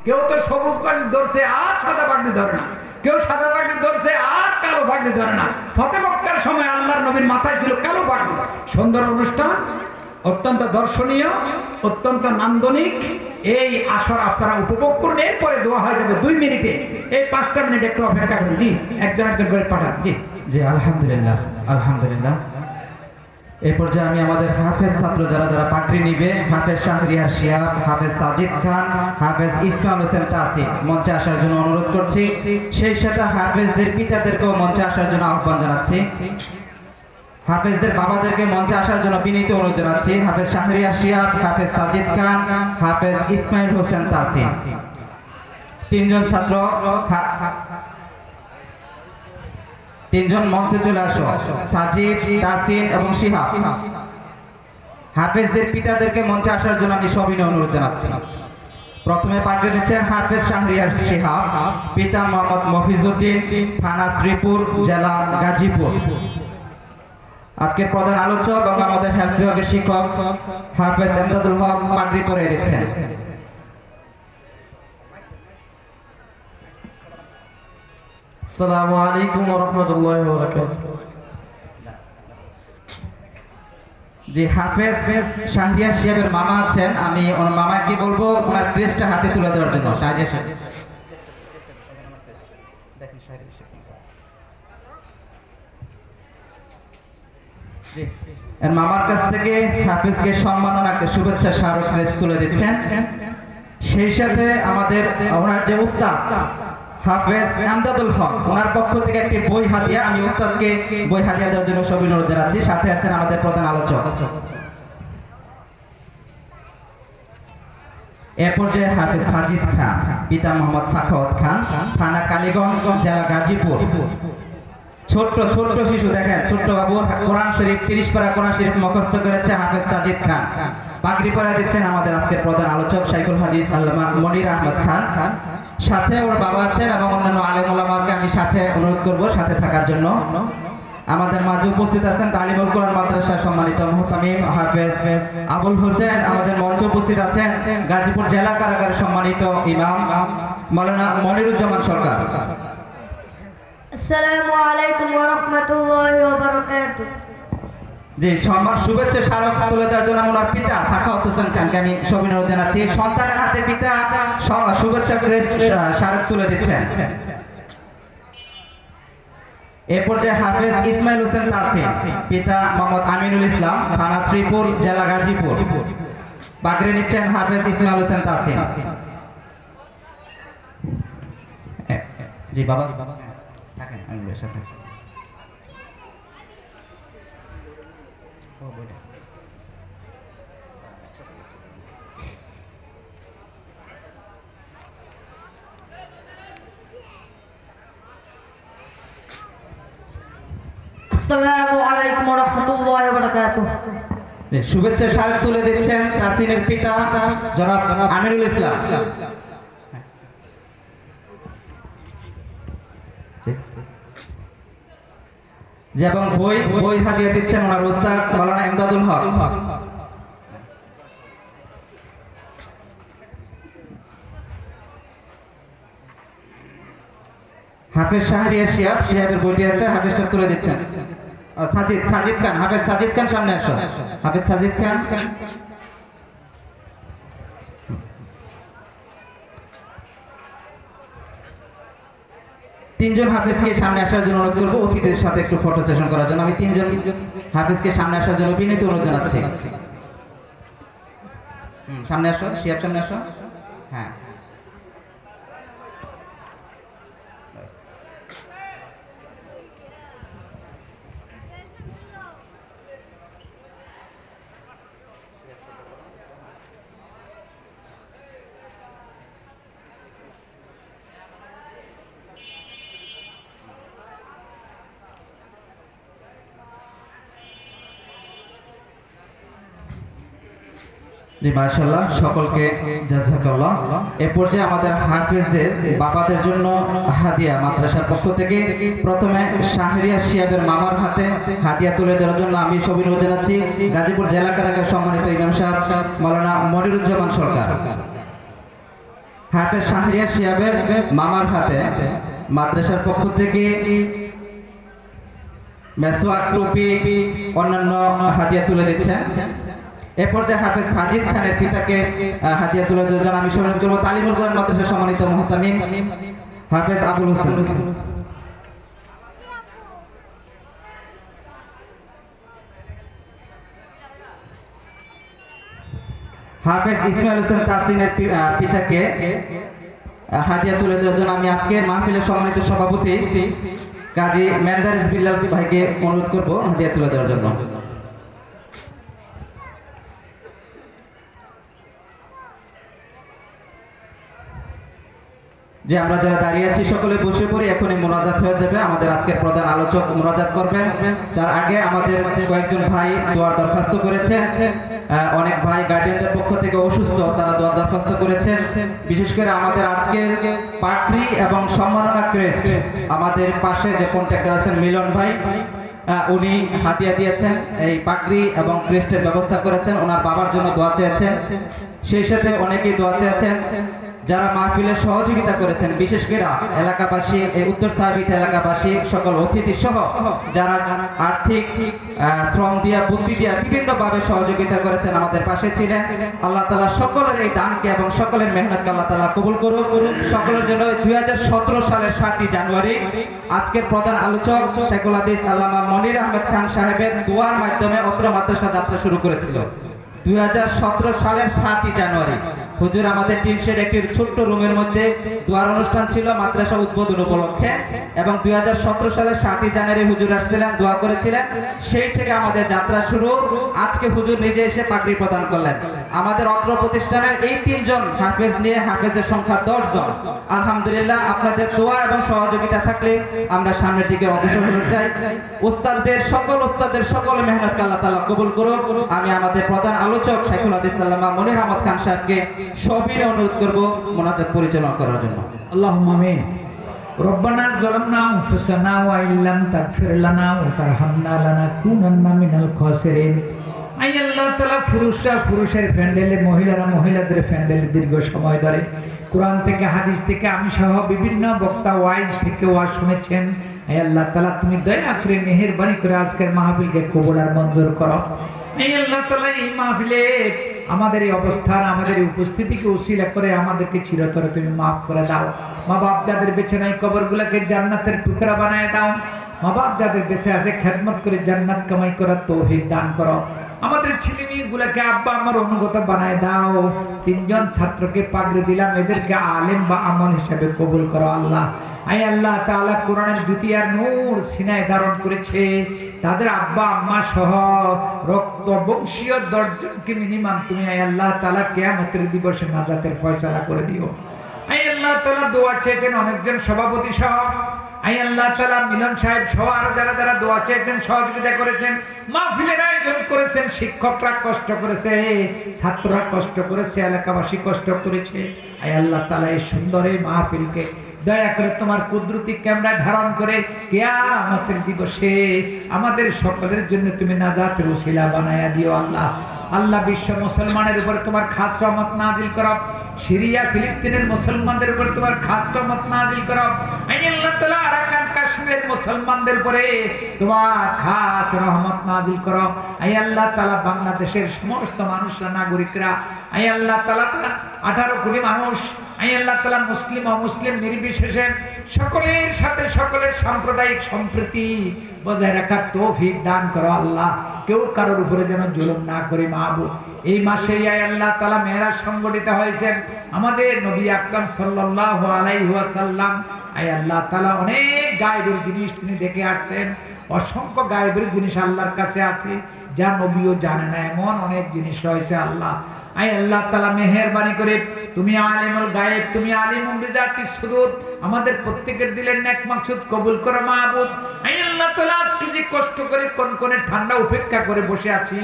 কেউ তো সবুজ পাগড়ি ধরছে আর সাদা পাগড়ি ধরে না, কেউ সাদা পাগড়ি ধরছে আর কালো পাগড়ি ধরে না। ফতে মক্কার সময় আল্লাহর নবীর মাথায় ছিল কালো পাগড়ি। সুন্দর অনুষ্ঠান, অত্যন্ত দর্শনীয়, অত্যন্ত নান্দনিক। এই আসর আপনারা উপভোগ করুন। এরপরে দোয়া হয়ে যাবে 2 মিনিটে। এই 5টা মিনিট একটু অপেক্ষা করুন। জি, একজন একজন করে পাঠান। জি জি, আলহামদুলিল্লাহ আলহামদুলিল্লাহ। এই পর্যায়ে আমি আমাদের হাফেজ ছাত্র যারা যারা পাগড়ি নিবে, হাফেজ শাহরিয়ার শিহাব, হাফেজ সাজিদ খান, হাফেজ ইসমাইল হোসেন তাসিম মঞ্চে আসার জন্য অনুরোধ করছি। সেই সাথে হাফেজদের পিতাদেরকেও মঞ্চে আসার জন্য আহ্বান জানাচ্ছি। হাফেজদের বাবাদেরকে মঞ্চে আসার জন্য বিনীত অনুরোধ জানাচ্ছি। হাফেজ শাহরিয়ার শিহাব, হাফেজ সাজিদ খান, হাফেজ ইসমাইল হোসেন তাসিম, 3 জন ছাত্র। 3 জন মঞ্চে চলে আসো, সাজিদ, তাসিন এবং শিহাব। হাফেজদের পিতাদেরকে মঞ্চে আসার জন্য আমি সবিনয় অনুরোধ জানাচ্ছি। প্রথমে পাগড়ি নিচ্ছেন হাফেজ শাহরিয়ার শিহাব, পিতা মোহাম্মদ মফিজউদ্দিন, থানা শ্রীপুর, জেলা গাজীপুর। আজকের প্রধান আলোচক এবং আমাদের হেফজ বিভাগের শিক্ষক হাফেজ এমদাদুল হক পাগড়ি পরে দিচ্ছেন। আসসালামু আলাইকুম ওয়া রাহমাতুল্লাহি ওয়া বারাকাতুহু। জি, হাফেজ শাহরিয়ার শিহাবের মামা আছেন, আমি ওনার মামাকে বলবো ওনার ক্রেস্টটা হাতে তুলে দেওয়ার জন্য। শাহরিয়ার শিহাব এর মামার কাছ থেকে হাফেজকে সম্মাননাকে শুভেচ্ছা স্মারক ক্রেস্ট তুলে দিচ্ছেন। সেই সাথে আমাদের ওনার যে উস্তাদ হাফেজ এমদাদুল হক, ওনার পক্ষ থেকে একটি বই হাদিয়া, আমি উস্তাদকে বই হাদিয়া দেওয়ার জন্য সবিনয় অনুরোধ জানাচ্ছি। সাথে আছেন আমাদের প্রধান আলোচক। এ পর্যায়ে হাফেজ সাজিদ খান, পিতা মোহাম্মদ সাখাওয়াত খান, থানা কালীগঞ্জ, জেলা গাজীপুর। ছোট্ট ছোট্ট শিশু দেখেন, ছোট্ট বাবু কোরআন শরীফ 30 পারা কোরআন শরীফ মুখস্থ করেছে হাফেজ সাজিদ খান। পাগড়ি পরা দিচ্ছেন আমাদের আজকের প্রধান আলোচক শাইখুল হাদিস আল্লামা মনির আহমদ খান। সাথে ওর বাবা আছেন এবং অন্যান্য আলেম ওলামাকে আমি সাথে অনুরোধ করব সাথে থাকার জন্য। আমাদের মাঝে উপস্থিত আছেন তালিমুল কোরআন মাদ্রাসার সম্মানিত মুহতামিম হাফেজ আবুল হোসেন। আমাদের মঞ্চে উপস্থিত আছেন গাজীপুর জেলা কারাগারের সম্মানিত ইমাম মাওলানা মনিরুজ্জামান সরকার। আসসালামু আলাইকুম ওয়া রাহমাতুল্লাহি ওয়া বারাকাতুহু। জি, সম্মান শুভেচ্ছা স্মারক তুলে দেওয়ার জন্য ওনার পিতা সাখাওয়াত হোসেন খানকে আমি সবিনয় অনুরোধ জানাচ্ছি। সন্তানের হাতে পিতা শুভেচ্ছা ক্রেস্ট স্মারক তুলে দিচ্ছেন। এ পর্যায়ে হাফেজ ইসমাইল হোসেন তাসিম, পিতা মোহাম্মদ আমিনুল ইসলাম, থানা শ্রীপুর, জেলা গাজীপুর। পাগড়ি নিচ্ছেন হাফেজ ইসমাইল হোসেন তাসিম। জি বাবা থাকেন আঙ্গুলের সাথে। আসসালামু আলাইকুম ওয়া রাহমাতুল্লাহি ওয়া বারাকাতুহু। শুভেচ্ছা স্মারক তুলে দিচ্ছেন তাসিনের পিতা জনাব আমিনুল ইসলাম। এবং বই হাদিয়া দিচ্ছেন ওনার উস্তাদ মাওলানা এমদাদুল হক। হাফেজ শাহরিয়ার শিহাব, শিহাবের বইটি আছে, হাফেজটা তুলে দিচ্ছেন সাজিদ খান। হাফেজ সাজিদ খান সামনে আসো। হাফেজ সাজিদ খান। তিনজন হাফেজকে সামনে আসার জন্য অনুরোধ করবো, অতিথিদের সাথে একটু ফটো সেশন করার জন্য। আমি 3 জন হাফেজকে সামনে আসার জন্য বিনীত অনুরোধ জানাচ্ছি। সামনে আসো, শিহাব সামনে আসো। হ্যাঁ, জি মাশাআল্লাহ, সকলকে জাযাকাল্লাহ। এই পর্যায়ে আমাদের হাফেজদের বাবাদের জন্য হাদিয়া মাদ্রাসার পক্ষ থেকে প্রথমে শাহরিয়ার শিহাবের মামার হাতে হাদিয়া তুলে দেওয়ার জন্য আমি সবিনয় জানাচ্ছি গাজীপুর জেলা কারাগারের সম্মানিত ইমাম সাহেব মাওলানা মনিরুজ্জামান সরকার। হাফেজ শাহরিয়ার শিহাবের মামার হাতে মাদ্রাসার পক্ষ থেকে মেসওয়াক, টুপি, অন্যান্য হাদিয়া তুলে দিচ্ছেন। এ পর্যায়ে হাফেজ সাজিদ খানের পিতাকে হাদিয়া তুলে দেওয়ার জন্য আমি স্মরণ করব তালিমুল কোরআন মাদ্রাসার সম্মানিত মুহতামিম হাফেজ আবুল হোসেন। হাফেজ ইসমাইল হোসেন তাসিনের পিতাকে হাদিয়া তুলে দেওয়ার জন্য আমি আজকের মাহফিলের সম্মানিত সভাপতি কাজী মেন্দারিস বিল্লাল ভাইকে অনুরোধ করব হাদিয়া তুলে দেওয়ার জন্য। যে আমরা যারা দাঁড়িয়ে আছি সকলে বসে পড়ি, এখনই মোনাজাত হয়ে যাবে। আমাদের আজকের প্রধান আলোচক মোনাজাত করবেন। তার আগে আমাদের কয়েকজন ভাই দোয়ার দরখাস্ত করেছেন। অনেক ভাই গার্ডিয়ানদের পক্ষ থেকে অসুস্থ, তারা দোয়ার দরখাস্ত করেছেন। বিশেষ করে আমাদের আজকের পাত্রী এবং সম্মাননা ক্রেস্ট আমাদের পাশে যে কন্ট্রাক্টর আছেন মিলন ভাই, উনি হাদিয়া দিয়েছেন, এই পাগড়ি এবং ক্রেস্টের ব্যবস্থা করেছেন। ওনার বাবার জন্য দোয়া চেয়েছেন, সেই সাথে অনেকেই দোয়া চেয়েছেন যারা মাহফিলে সহযোগিতা করেছেন, বিশেষ করে এলাকাবাসী, উত্তর সার্বিক এলাকাবাসী, সকল অতিথি সহ যারা আর্থিক শ্রম দিয়া, বুদ্ধি দিয়া বিভিন্ন ভাবে সহযোগিতা করেছেন, আমাদের পাশে ছিলেন। আল্লাহ তাআলা সকলের এই দানকে এবং সকলের মেহনতকে আল্লাহ তাআলা কবুল করুন। সকলের জন্য 2017 সালের 7 জানুয়ারি আজকের প্রধান আলোচক শেখুল হাদিস আল্লামা মনির আহমেদ খান সাহেবের দোয়ার মাধ্যমে অত্র মাদ্রাসা যাত্রা শুরু করেছিল। 2017 সালের 7 জানুয়ারি হুজুর আমাদের টিনশেড একটি ছোট্ট রুমের মধ্যে দোয়ার অনুষ্ঠান ছিল মাদ্রাসা উদ্বোধন উপলক্ষে, এবং 2017 সালের 7 জানুয়ারি হুজুর আসছিলেন, দোয়া করেছিলেন। সেই থেকে আমাদের যাত্রা শুরু। আজকে হুজুর নিজে এসে পাগড়ি প্রদান করলেন। আমাদের অত্র প্রতিষ্ঠানের এই 3 জন হাফেজ নিয়ে হাফেজের সংখ্যা 10 জন। আলহামদুলিল্লাহ, আপনাদের দোয়া এবং সহযোগিতা থাকলে আমরা সামনের দিকে অগ্রসর হতে চাই। উস্তাদদের সকল মেহনতকে আল্লাহ তাআলা কবুল করুন। আমি আমাদের প্রধান আলোচক শেখুল হাদিস আল্লামা মনির আহমদ খান সাহেবকে সবিনয় অনুরোধ করব মোনাজাত পরিচালনা করার জন্য। আল্লাহুম্মা আমিন। রব্বানা যালামনা আনফুসানা ওয়া ইল্লাম তাগফির লানা ওয়া তারহামনা লানাকুনান্না মিনাল খাসিরিন। আই আল্লাহ তাআলা পুরুষের প্যান্ডেলে, মহিলাদের প্যান্ডেলে দীর্ঘ সময় ধরে কোরআন থেকে হাদিস থেকে আমি সহ বিভিন্ন বক্তা ওয়াইজ থেকে ওয়াজ শুনেছেন। আই আল্লাহ তাআলা তুমি দয়া করে মেহেরবানি করে আজকের মাহফিলকে কবুল আর মঞ্জুর করো। আই আল্লাহ তাআলা এই মাহফিলে আমাদের এই অবস্থান, আমাদের এই উপস্থিতিকে উসিলা করে আমাদেরকে চিরতরে তুমি মাফ করে দাও। মা বাপ যাদের বেঁচে নাই কবরগুলোকে জান্নাতের টুকরা বানায় দাও। মা বাপ যাদের দেশে আছে খেদমত করে জান্নাত কামাই করার তৌফিক দান করো। আমাদের ছেলে মেয়েগুলোকে আব্বা আমার অনুগত বানায় দাও। 3 জন ছাত্রকে পাগড়ি দিলাম, এদেরকে আলেম বা আমল হিসেবে কবুল করো আল্লাহ। আই আল্লাহ তাআলা কোরআনের জ্যোতি আর নূর সিনায় ধারণ করেছে, তাদের আব্বা আম্মা সহ রক্ত বংশীয় 10 জনকে মিনিমাম তুমি আই আল্লাহ তাআলা কিয়ামতের দিবসে নাজাতের ফয়সালা করে দিও। আই আল্লাহ তাআলা দোয়া চেয়েছেন অনেকজন সভাপতি সহ, আই আল্লাহ তাআলা মিলন সাহেব সহ আরো যারা দোয়া চেয়েছেন, সহযোগিতা করেছেন, মাহফিলের আয়োজন করেছেন, শিক্ষকরা কষ্ট করেছে, ছাত্ররা কষ্ট করেছে, এলাকাবাসী কষ্ট করেছে। আই আল্লাহ তাআলা এই সুন্দর এই মাহফিলকে দয়া করে তোমার কুদরতি ক্যামেরায় ধারণ করে কিয়ামতের দিবসে আমাদের সকলের জন্য তুমি নাজাতের ওসিলা বানায়া দিও আল্লাহ। আল্লাহ বিশ্ব মুসলমানের উপরে তোমার খাস রহমত নাজিল করো। সিরিয়া ফিলিস্তিনের মুসলমানদের উপরে তোমার খাস রহমত নাজিল করো। আই আল্লাহ তাআলা আরাকান কাশ্মীরের মুসলমানদের উপরে তোমার খাস রহমত নাজিল করো। আই আল্লাহ তাআলা বাংলাদেশের সমস্ত মানুষরা, নাগরিকরা, আই আল্লাহ তাআলা 18 কোটি মানুষ, আই আল্লাহ তাআলা মুসলিম অমুসলিম নির্বিশেষে সকলের সাথে সকলের সাম্প্রদায়িক সম্প্রীতি বজায় রাখার তৌফিক দান করো আল্লাহ। কেউ কারোর উপরে যেন জুলুম না করে মাহবুব। এই মাসে আই আল্লাহ তাআলা মেরাজ সংগঠিত হয়েছে। আমাদের নবী আকরাম সাল্লাল্লাহু আলাইহি ওয়াসাল্লাম আই আল্লাহ তাআলা অনেক গায়েবের জিনিস তিনি দেখে আসছেন। অসংখ্য গায়েবের জিনিস আল্লাহর কাছে আছে যা নবীও জানে না, এমন অনেক জিনিস রয়েছে আল্লাহ। আই আল্লাহ তাআলা মেহেরবানি করে তুমি আলিমুল গায়েব, তুমি আলিমুল বিজাতিস সুদূর, আমাদের প্রত্যেকের দিলের নেক মাকসুদ কবুল করো মাহবুব। আই আল্লাহ তাআলা আজকে যে কষ্ট করে কোন ঠান্ডা উপেক্ষা করে বসে আছি,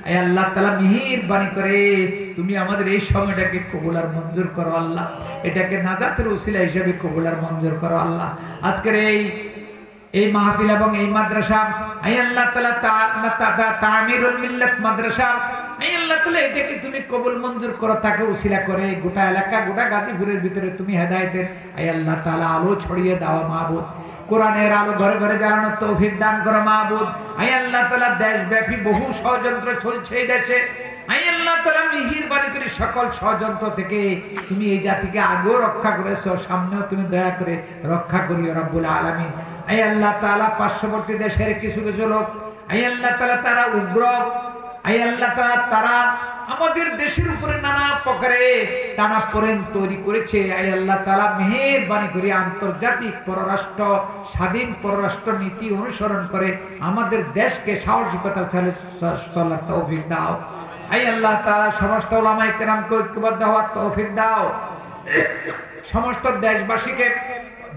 আই আল্লাহ তাআলা মেহেরবানি করে তুমি আমাদের এই সময়টাকে কবুল আর মঞ্জুর করো আল্লাহ। এটাকে নাজাতের ওসিলা হিসেবে কবুল আর মঞ্জুর করো আল্লাহ। আজকের এই মাহফিল এবং এই মাদ্রাসা, আই আল্লাহ তাআলা তামিরুল মিল্লাত মাদ্রাসা এই আল্লাহ তাআলা এটাকে তুমি কবুল মঞ্জুর করো, তাকে উসিলা করে গোটা এলাকা গোটা গাজীপুরের ভিতরে তুমি হেদায়েতের এই আল্লাহ তাআলা আলো ছড়িয়ে দাও মাবুদ। কোরআনের আলো ঘরে ঘরে জ্বালানোর তৌফিক দান করো মাবুদ। এই আল্লাহ তাআলা দেশব্যাপী বহু ষড়যন্ত্র চলছে এই দেশে, এই আল্লাহ তাআলা মেহেরবানি করে সকল ষড়যন্ত্র থেকে তুমি এই জাতিকে আগেও রক্ষা করেছো, সামনেও তুমি দয়া করে রক্ষা করিও রব্বুল আলামিন। এই আল্লাহ তাআলা পার্শ্ববর্তী দেশের কিছু কিছু লোক এই আল্লাহ তাআলা তারা উগ্র, এই আল্লাহ তাআলা তারা আমাদের দেশের উপরে নানা প্রকারে টানাপোড়েন তৈরি করেছে। এই আল্লাহ তাআলা মেহেরবানি করে আন্তর্জাতিক পররাষ্ট্র স্বাধীন পররাষ্ট্র নীতি অনুসরণ করে আমাদের দেশকে সাহসিকতা চলার তৌফিক দাও। এই আল্লাহ তাআলা সমস্ত উলামায়ে কেরামকে ঐক্যবদ্ধ হওয়ার তৌফিক দাও। সমস্ত দেশবাসীকে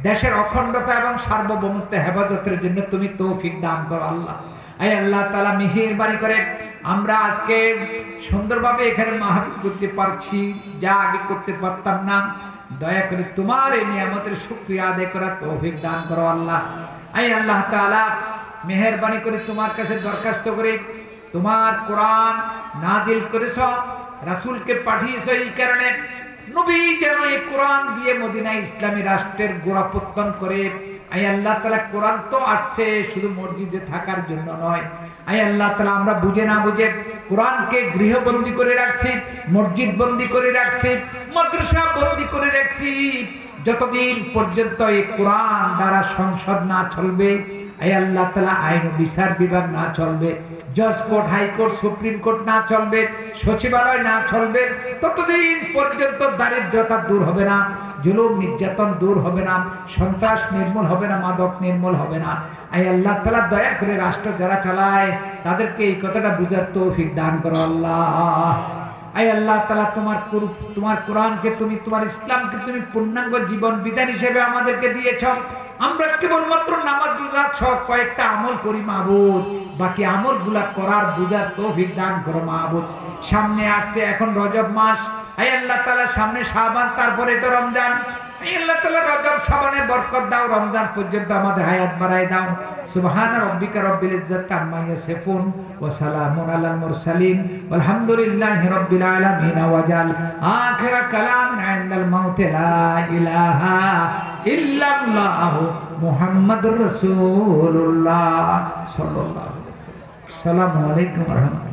দেশের অখণ্ডতা এবং সার্বভৌমত্ব হেফাজতের জন্য তুমি তৌফিক দান করো আল্লাহ। এই আল্লাহ তাআলা মেহেরবানি করে আমরা আজকে সুন্দরভাবে এখানে মাহফিল করতে পারছি, যা আগে করতে পারতাম না। দয়া করে তোমার এই নিয়ামতের শুকরিয়া আদায় করার তৌফিক দান করো আল্লাহ। এই আল্লাহ তাআলা মেহেরবানি করে তোমার কাছে দরখাস্ত করে তোমার কোরআন নাজিল করেছো, রাসূলকে পাঠিয়েছো, এই কারণে নবী যেন এই কোরআন দিয়ে মদিনা ইসলামী রাষ্ট্রের গোড়াপত্তন করে। আই আল্লাহ তাআলা কোরআন তো আসছে শুধু মসজিদে থাকার জন্য নয়। আই আল্লাহ তাআলা আমরা বুঝে না বুঝে কোরআনকে গৃহবন্দী করে রাখছি, মসজিদ বন্দী করে রাখছি, মাদ্রাসা বন্দী করে রাখছি। যতদিন পর্যন্ত এই কোরআন দ্বারা সংসদ না চলবে, আই আল্লাহ তাআলা আইন ও বিচার বিভাগ না চলবে, জজ কোর্ট হাইকোর্ট সুপ্রিম কোর্ট না চলবে, সচিবালয় না চলবে, ততদিন পর্যন্ত দারিদ্রতা দূর হবে না, জুলুম নির্যাতন দূর হবে না, সন্ত্রাস নির্মূল হবে না, মাদক নির্মূল হবে না। আই আল্লাহ তাআলা দয়া করে রাষ্ট্র যারা চালায় তাদেরকে এই কথাটা বুঝার তৌফিক দান করো আল্লাহ। আই আল্লাহ তাআলা তোমার কোরআনকে তুমি, তোমার ইসলামকে তুমি পূর্ণাঙ্গ জীবন বিধান হিসেবে আমাদেরকে দিয়েছ। আমরা কেবলমাত্র নামাজ রোজা সহ কয়েকটা আমল করি মাবুদ, বাকি আমলগুলা করার বুঝার তৌফিক দান করো মাবুদ। সামনে আসছে এখন রজব মাস, আই আল্লাহ তাআলা সামনে শাবান, তারপরে তো রমজান। আই আল্লাহ তাআলা রজব শাবানে বরকত দাও, রমজান পর্যন্ত আমাদের হায়াত বাড়ায় দাও। সুবহান রাব্বিকা রব্বিল ইজ্জাতি আম্মা ইয়াসিফুন ওয়া সালামুন আলাল মুরসালিন ওয়ালহামদুলিল্লাহি রাব্বিল আলামিন। ওয়াজাল আখিরা কালামিনা ইনদাল মাউতি লা ইলাহা ইল্লাল্লাহ মুহাম্মাদুর রাসূলুল্লাহ সাল্লাল্লাহু আলাইহি ওয়াসাল্লাম। আসসালামু আলাইকুম ওয়া রাহমাতুল্লাহ।